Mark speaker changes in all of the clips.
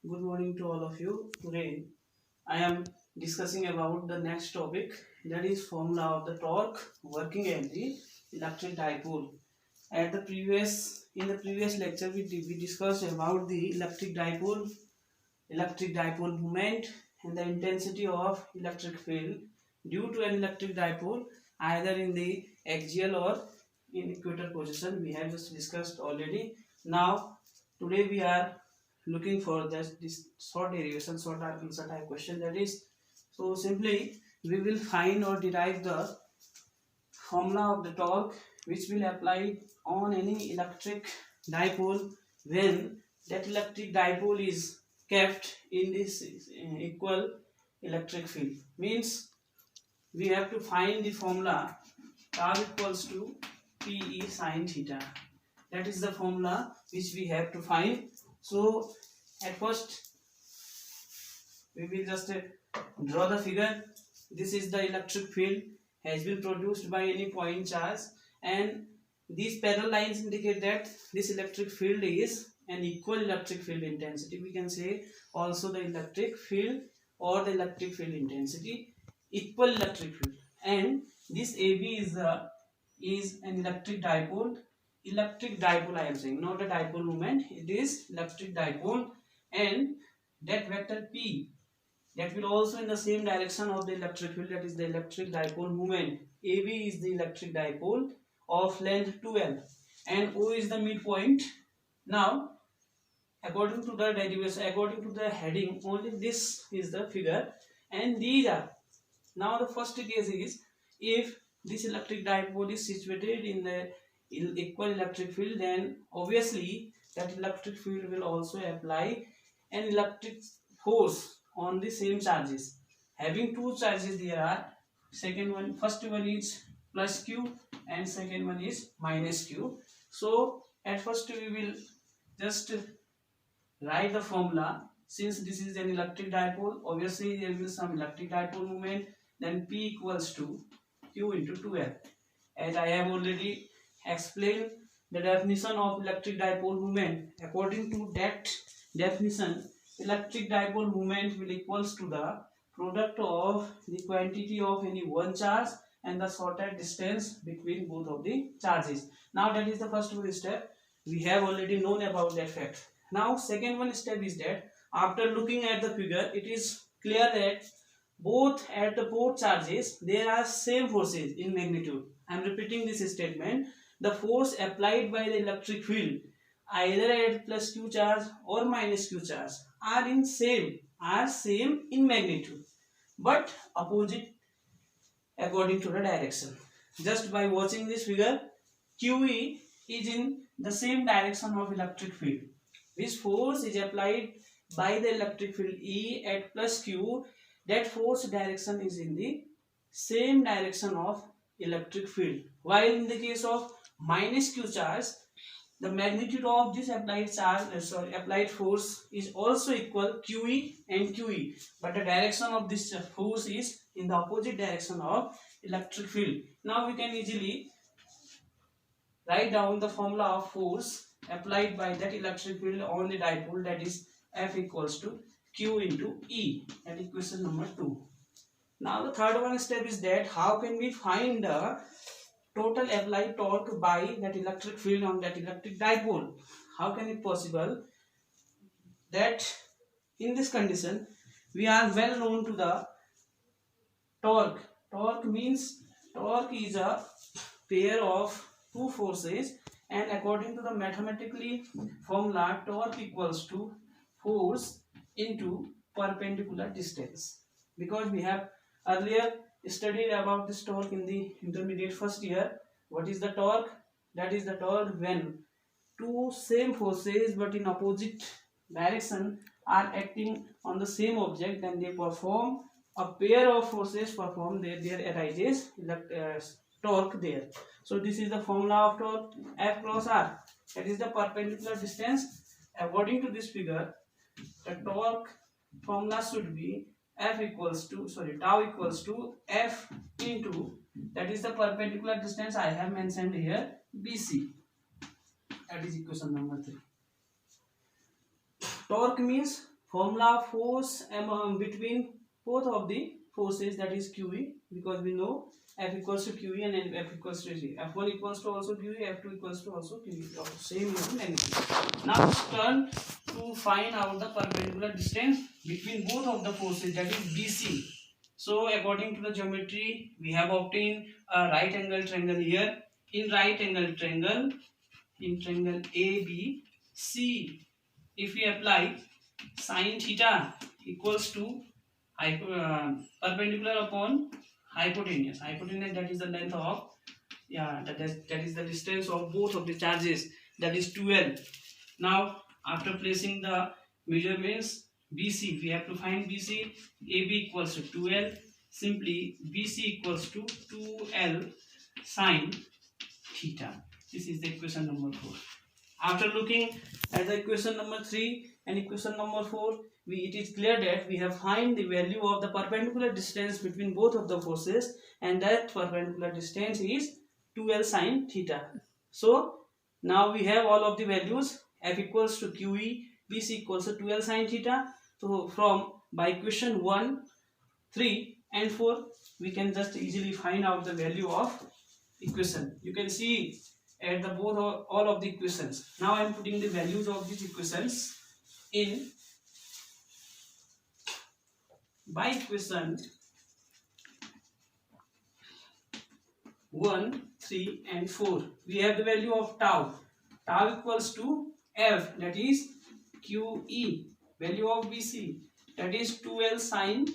Speaker 1: Good morning to all of you. Today I am discussing about the next topic, that is formula of the torque working at the electric dipole. In the previous lecture we discussed about the electric dipole moment and the intensity of electric field due to an electric dipole either in the axial or in equator position. We have just discussed already. Now today we are looking for this short derivation, short answer type question, that is, so simply we will find or derive the formula of the torque which will apply on any electric dipole when that electric dipole is kept in this equal electric field. Means we have to find the formula tau equals to Pe sin theta. That is the formula which we have to find. So at first we will just draw the figure. This is the electric field has been produced by any point charge, and these parallel lines indicate that this electric field is an equal electric field intensity. We can say also the electric field or the electric field intensity, equal electric field. And this AB is an electric dipole. Electric dipole I am saying, not a dipole moment. It is electric dipole, and that vector P, that will also in the same direction of the electric field, that is the electric dipole moment. AB is the electric dipole of length 2L and O is the midpoint. Now according to the derivation, according to the heading, only this is the figure, and these are. Now the first case is, if this electric dipole is situated in the equal electric field, then obviously that electric field will also apply an electric force on the same charges. Having two charges there are, first one is plus q and second one is minus q. So at first we will just write the formula. Since this is an electric dipole, obviously there will be some electric dipole moment, then P equals to Q into 2L. As I have already explained the definition of electric dipole moment, according to that definition, electric dipole moment will equals to the product of the quantity of any one charge and the shorter distance between both of the charges. Now that is the first one step. We have already known about that fact. Now second one step is that after looking at the figure, it is clear that both charges there are same forces in magnitude. I am repeating this statement. The force applied by the electric field either at plus q charge or minus q charge are same in magnitude, but opposite according to the direction. Just by watching this figure, QE is in the same direction of electric field. This force is applied by the electric field E at plus Q. That force direction is in the same direction of electric field. While in the case of minus Q charge, the magnitude of this applied force is also equal QE and QE, but the direction of this force is in the opposite direction of electric field. Now we can easily write down the formula of force applied by that electric field on the dipole, that is F equals to Q into E, at equation number 2. Now the third one step is that how can we find the total applied torque by that electric field on that electric dipole? How can it possible that in this condition we are well known to the torque. Torque is a pair of two forces, and according to the mathematically formula, torque equals to force into perpendicular distance. Because we have earlier studied about this torque in the intermediate first year. What is the torque? That is the torque when two same forces but in opposite direction are acting on the same object, then they perform a pair of forces perform, there arises torque there. So this is the formula of torque, F cross R, that is the perpendicular distance. According to this figure, the torque formula should be tau equals to F into, that is the perpendicular distance I have mentioned here, BC. That is equation number 3. Torque means formula force between both of the forces, that is QE, because we know F equals to QE and F equals to G. F1 equals to also QE, F2 equals to also QE. Same in anything. Now it's turn to find out the perpendicular distance between both of the forces, that is BC. So according to the geometry, we have obtained a right angle triangle here. In right angle triangle, in triangle ABC, if we apply sin theta equals to perpendicular upon hypotenuse. Hypotenuse, that is the length of, that is the distance of both of the charges, that is 12. Now after placing the measurements BC, we have to find BC. AB equals to 12. Simply BC equals to 2L sin theta. This is the equation number 4. After looking at the equation number 3 and equation number 4, it is clear that we have find the value of the perpendicular distance between both of the forces, and that perpendicular distance is 2L sin theta. So now we have all of the values. F equals to QE, BC equals to 2L sin theta. So from by equation 1, 3 and 4, we can just easily find out the value of equation. You can see at the both all of the equations. Now I am putting the values of these equations in. By equation 1, 3 and 4, we have the value of tau. Tau equals to F, that is QE. Value of BC, that is 2L sin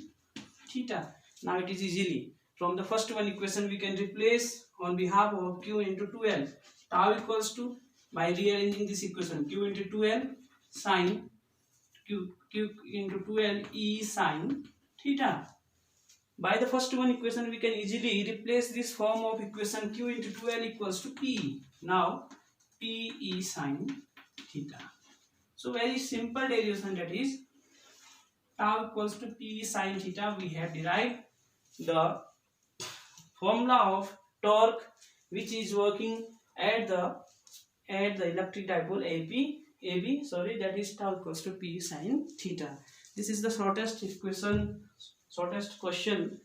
Speaker 1: theta. Now it is easily. From the first one equation, we can replace on behalf of Q into 2L. Tau equals to, by rearranging this equation, Q into 2L sin Q into 2L E sin theta. By the first one equation, we can easily replace this form of equation Q into 2L equals to P. Now P E sin theta. So very simple derivation, that is tau equals to P sin theta. We have derived the formula of torque which is working at the electric dipole AB, sorry, that is tau equals to P sin theta. This is the shortest question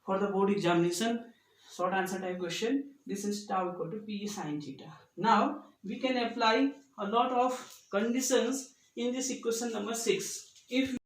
Speaker 1: for the board examination, short answer type question. This is tau equal to P sin theta. Now we can apply a lot of conditions in this equation number 6. If